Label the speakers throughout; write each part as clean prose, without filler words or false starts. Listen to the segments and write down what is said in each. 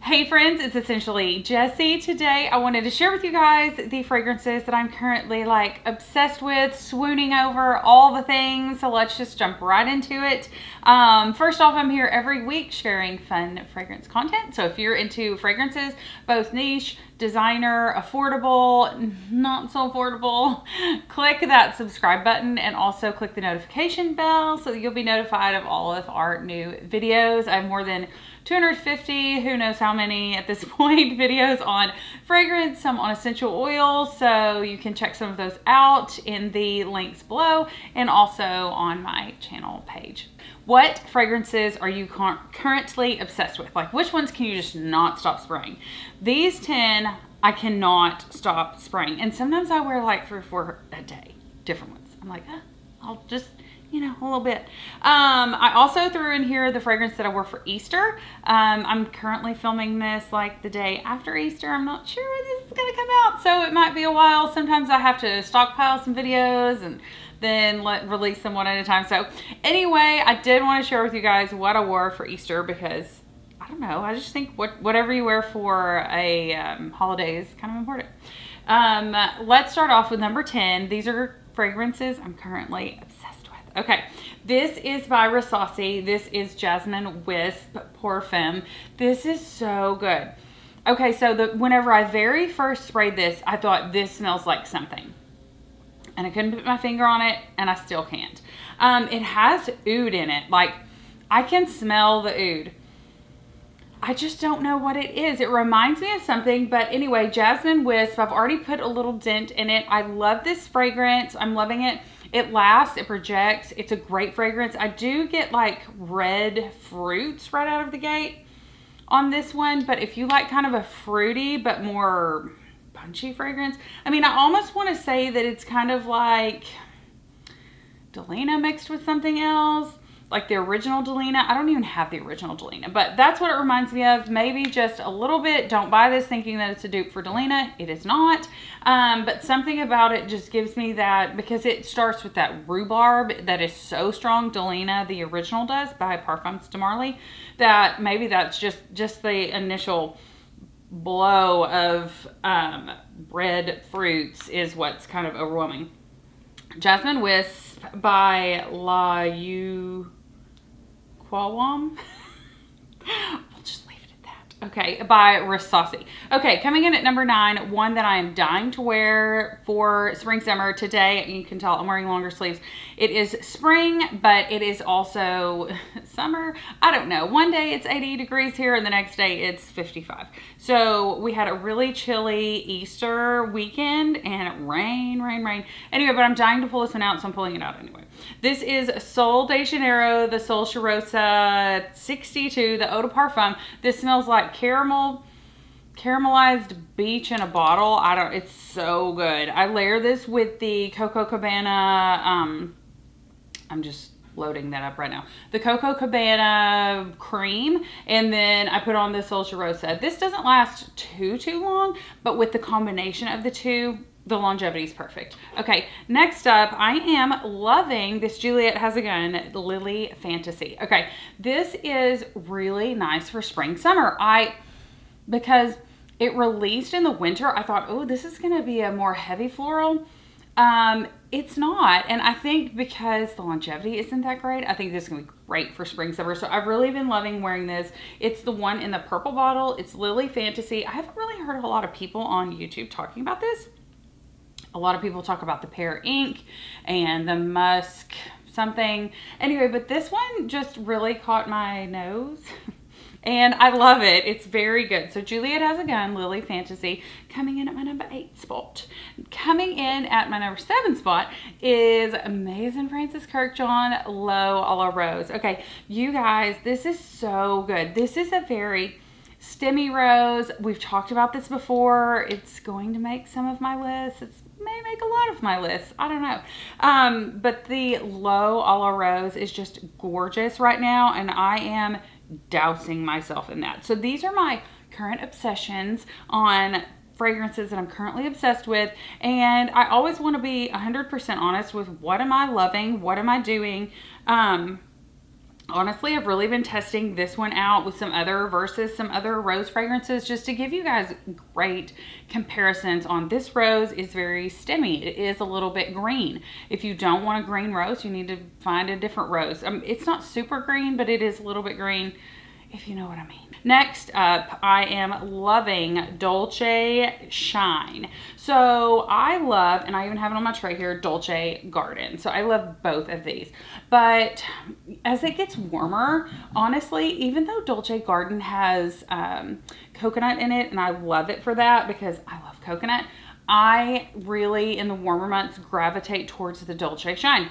Speaker 1: Hey friends, it's essentially Jessie. Today I wanted to share with you guys the fragrances that I'm currently obsessed with, swooning over, all the things. So let's just jump right into it. First off, I'm here every week sharing fun fragrance content. So if you're into fragrances, both niche, designer, affordable, not so affordable, click that subscribe button and also click the notification bell so that you'll be notified of all of our new videos. I have more than 250, who knows how many at this point, videos on fragrance, some on essential oils, so you can check some of those out in the links below and also on my channel page. What fragrances are you currently obsessed with? Like, which ones can you just not stop spraying? These 10 I cannot stop spraying, and sometimes I wear like 3 or 4 a day, different ones. I'm like, I'll just, a little bit. I also threw in here the fragrance that I wore for Easter. I'm currently filming this like the day after Easter. I'm not sure when this is going to come out, so it might be a while. Sometimes I have to stockpile some videos and then release them one at a time. So anyway, I did want to share with you guys what I wore for Easter because I don't know. I just think whatever you wear for a holiday is kind of important. Let's start off with number 10. These are fragrances I'm currently obsessed with. Okay, this is by Resassi. This is Jasmine Wisp Parfum. This is so good. Okay, so whenever I very first sprayed this, I thought this smells like something. And I couldn't put my finger on it, and I still can't. It has oud in it. Like, I can smell the oud. I just don't know what it is. It reminds me of something, but anyway, Jasmine Wisp. I've already put a little dent in it. I love this fragrance. I'm loving it. It lasts, it projects. It's a great fragrance. I do get like red fruits right out of the gate on this one, but if you like kind of a fruity but more punchy fragrance, I mean, I almost want to say that it's kind of like Delina mixed with something else. Like the original Delina. I don't even have the original Delina, but that's what it reminds me of. Maybe just a little bit. Don't buy this thinking that it's a dupe for Delina. It is not. But something about it just gives me that, because it starts with that rhubarb that is so strong. Delina, the original, does by Parfums de Marly. That maybe that's just the initial blow of red fruits is what's kind of overwhelming. Jasmine Wisp by La U Quawam. We'll just leave it at that. Okay, by Resassi. Okay, coming in at number 9, one that I am dying to wear for spring summer. Today, you can tell I'm wearing longer sleeves. It is spring, but it is also summer. I don't know. One day it's 80 degrees here and the next day it's 55. So we had a really chilly Easter weekend and it rained. Anyway, but I'm dying to pull this one out, so I'm pulling it out anyway. This is Sol de Janeiro, the Sol Charosa 62, the Eau de Parfum. This smells like caramelized beach in a bottle. It's so good. I layer this with the Coco Cabana, I'm just loading that up right now. The Coco Cabana cream, and then I put on this Sol Charosa. This doesn't last too long, but with the combination of the two, the longevity is perfect. Okay, next up, I am loving this Juliette Has a Gun Lily Fantasy. Okay, this is really nice for spring, summer. Because it released in the winter, I thought, oh, this is going to be a more heavy floral. It's not, and I think because the longevity isn't that great, I think this is going to be great for spring, summer. So I've really been loving wearing this. It's the one in the purple bottle. It's Lily Fantasy. I haven't really heard a lot of people on YouTube talking about this. A lot of people talk about the Pear Ink and the Musk something. Anyway, but this one just really caught my nose. And I love it. It's very good. So Juliette Has a Gun, Lily Fantasy, coming in at my number 8 spot. Coming in at my number 7 spot is Maison Francis Kurkdjian L'Eau à la Rose. Okay, you guys, this is so good. This is a very stemmy rose. We've talked about this before. It's going to make some of my lists. It may make a lot of my lists. I don't know. But the L'Eau à la Rose is just gorgeous right now, and I am dousing myself in that. So these are my current obsessions on fragrances that I'm currently obsessed with, and I always want to be 100% honest with what am I loving, what am I doing, Honestly, I've really been testing this one out with some other versus some other rose fragrances just to give you guys great comparisons on. This rose is very stemmy. It is a little bit green. If you don't want a green rose, you need to find a different rose. It's not super green, but it is a little bit green, if you know what I mean. Next up, I am loving Dolce Shine. So I love, and I even have it on my tray here, Dolce Garden. So I love both of these. But as it gets warmer, honestly, even though Dolce Garden has coconut in it, and I love it for that because I love coconut, I really, in the warmer months, gravitate towards the Dolce Shine.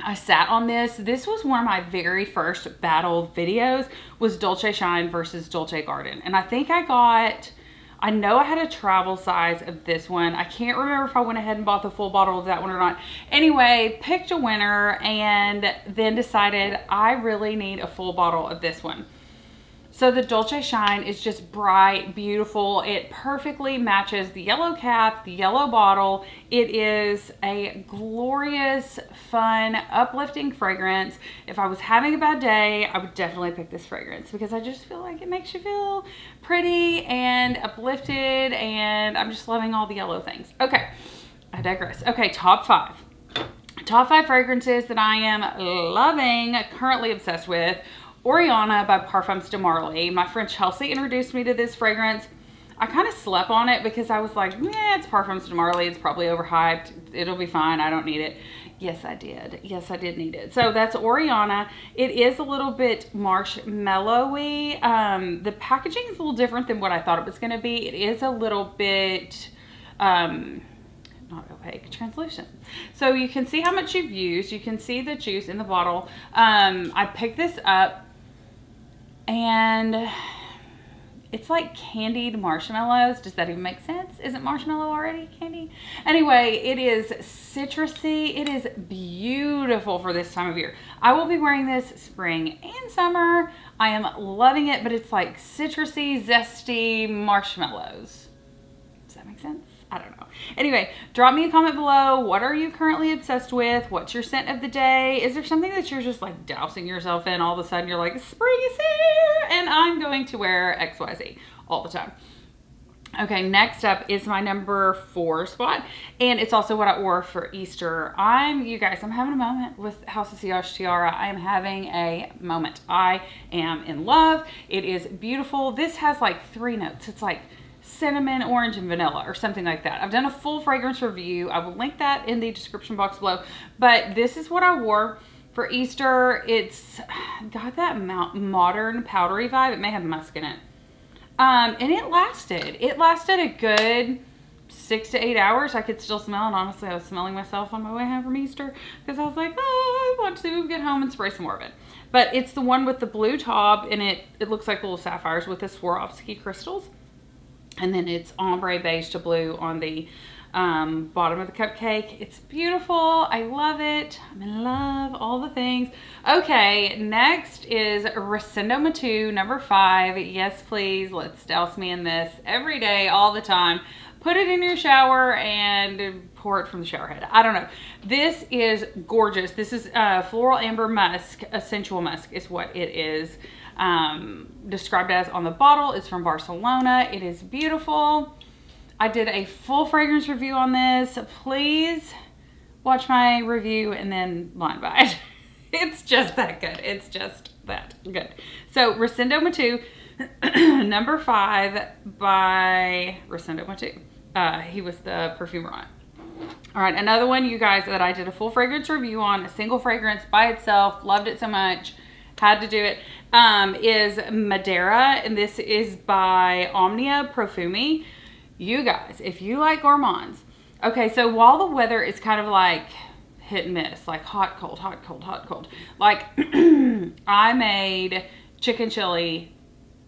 Speaker 1: I sat on this. This was one of my very first battle videos, was Dolce Shine versus Dolce Garden. And I think I know I had a travel size of this one. I can't remember if I went ahead and bought the full bottle of that one or not. Anyway, picked a winner and then decided I really need a full bottle of this one. So the Dolce Shine is just bright, beautiful. It perfectly matches the yellow cap, the yellow bottle. It is a glorious, fun, uplifting fragrance. If I was having a bad day, I would definitely pick this fragrance because I just feel like it makes you feel pretty and uplifted, and I'm just loving all the yellow things. Okay, I digress. Okay, top five. Top five fragrances that I am loving, currently obsessed with. Oriana by Parfums de Marly. My friend Chelsea introduced me to this fragrance. I kind of slept on it because I was like, yeah, it's Parfums de Marly. It's probably overhyped. It'll be fine. I don't need it. Yes, I did. Yes, I did need it. So that's Oriana. It is a little bit marshmallowy. The packaging is a little different than what I thought it was going to be. It is a little bit... not opaque, translucent. So you can see how much you've used. You can see the juice in the bottle. I picked this up and it's like candied marshmallows. Does that even make sense? Isn't marshmallow already candy? Anyway, it is citrusy. It is beautiful for this time of year. I will be wearing this spring and summer. I am loving it, but it's like citrusy, zesty marshmallows. Does that make sense? I don't know. Anyway, drop me a comment below. What are you currently obsessed with? What's your scent of the day? Is there something that you're just like dousing yourself in all of a sudden? You're like, spring is here and I'm going to wear XYZ all the time. Okay, next up is my number 4 spot. And it's also what I wore for Easter. You guys, I'm having a moment with House of Sillage Tiara. I am having a moment. I am in love. It is beautiful. This has like 3 notes. It's like cinnamon, orange, and vanilla or something like that. I've done a full fragrance review. I will link that in the description box below. But this is what I wore for Easter. It's got that modern powdery vibe. It may have musk in it. And it lasted. It lasted a good 6 to 8 hours. I could still smell it. Honestly, I was smelling myself on my way home from Easter because I was like, oh, I want to get home and spray some more of it. But it's the one with the blue top, and it looks like little sapphires with the Swarovski crystals. And then it's ombre beige to blue on the bottom of the cupcake. It's beautiful. I love it. I'm in love. All the things. Okay, next is Rosendo Matu, number 5. Yes, please. Let's douse me in this every day, all the time. Put it in your shower and pour it from the shower head. I don't know. This is gorgeous. This is Floral Amber Musk. Essential Musk is what it is. Described as on the bottle. It's from Barcelona. It is beautiful. I did a full fragrance review on this. Please watch my review and then blind buy it. It's just that good. It's just that good. So Rosendo Matu, number 5 by Rosendo Matu. He was the perfumer on it. All right, another one, you guys, that I did a full fragrance review on, a single fragrance by itself. Loved it so much. Had to do it. Is Madeira, and this is by Omnia Profumi. You guys, if you like gourmands, okay, so while the weather is kind of like hit and miss, like hot, cold, hot, cold, hot, cold, like I made chicken chili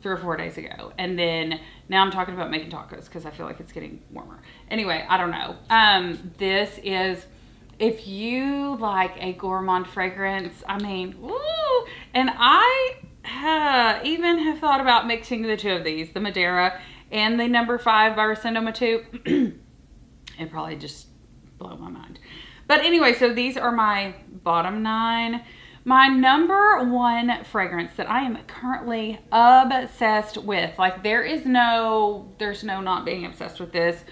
Speaker 1: 3 or 4 days ago, and then now I'm talking about making tacos because I feel like it's getting warmer. Anyway, I don't know. This is, if you like a gourmand fragrance, I mean, woo! And I even have thought about mixing the 2 of these, the Madeira and the number 5 by Rosendo Matu. It probably just blew my mind. But anyway, so these are my bottom 9. My number one fragrance that I am currently obsessed with, like there's no not being obsessed with this.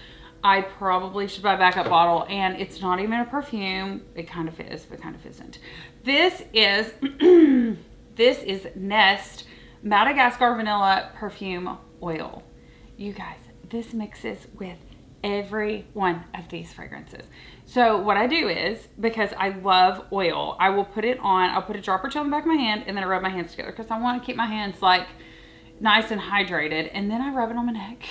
Speaker 1: I probably should buy a backup bottle, and it's not even a perfume. It kind of is, but kind of isn't. This is this is Nest Madagascar Vanilla Perfume Oil. You guys, this mixes with every one of these fragrances. So what I do is, because I love oil, I will put it on, I'll put a drop or two on the back of my hand, and then I rub my hands together because I want to keep my hands like nice and hydrated, and then I rub it on my neck.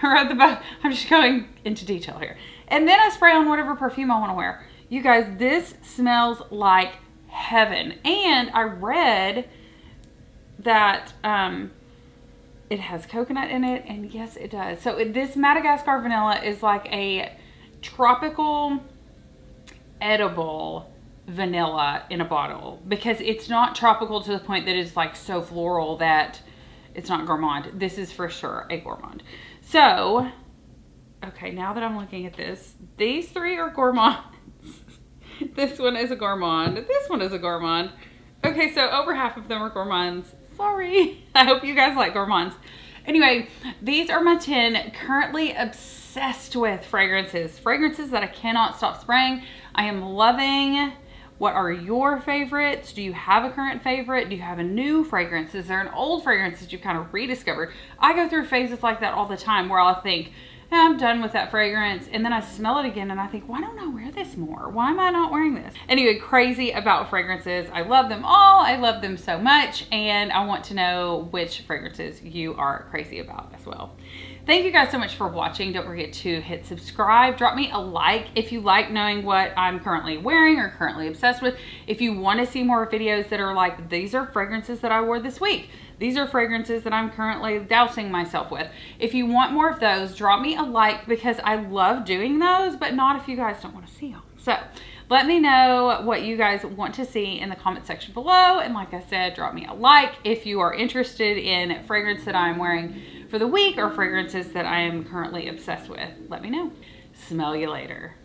Speaker 1: Rub the back. I'm just going into detail here. And then I spray on whatever perfume I want to wear. You guys, this smells like heaven. And I read that it has coconut in it, and yes, it does. So this Madagascar Vanilla is like a tropical edible vanilla in a bottle, because it's not tropical to the point that it's like so floral that it's not gourmand. This is for sure a gourmand. So, okay, now that I'm looking at this, these three are gourmands. This one is a gourmand. This one is a gourmand. Okay, so over half of them are gourmands. Sorry. I hope you guys like gourmands. Anyway, these are my 10 currently obsessed with fragrances. Fragrances that I cannot stop spraying. I am loving. What are your favorites? Do you have a current favorite? Do you have a new fragrance? Is there an old fragrance that you've kind of rediscovered? I go through phases like that all the time where I'll think, I'm done with that fragrance, and then I smell it again and I think, why don't I wear this more? Why am I not wearing this? Anyway, crazy about fragrances. I love them all. I love them so much, and I want to know which fragrances you are crazy about as well. Thank you guys so much for watching. Don't forget to hit subscribe. Drop me a like if you like knowing what I'm currently wearing or currently obsessed with. If you want to see more videos that are like, these are fragrances that I wore this week. These are fragrances that I'm currently dousing myself with. If you want more of those, drop me a like, because I love doing those, but not if you guys don't want to see them. So let me know what you guys want to see in the comment section below. And like I said, drop me a like if you are interested in fragrance that I'm wearing for the week or fragrances that I am currently obsessed with. Let me know. Smell you later.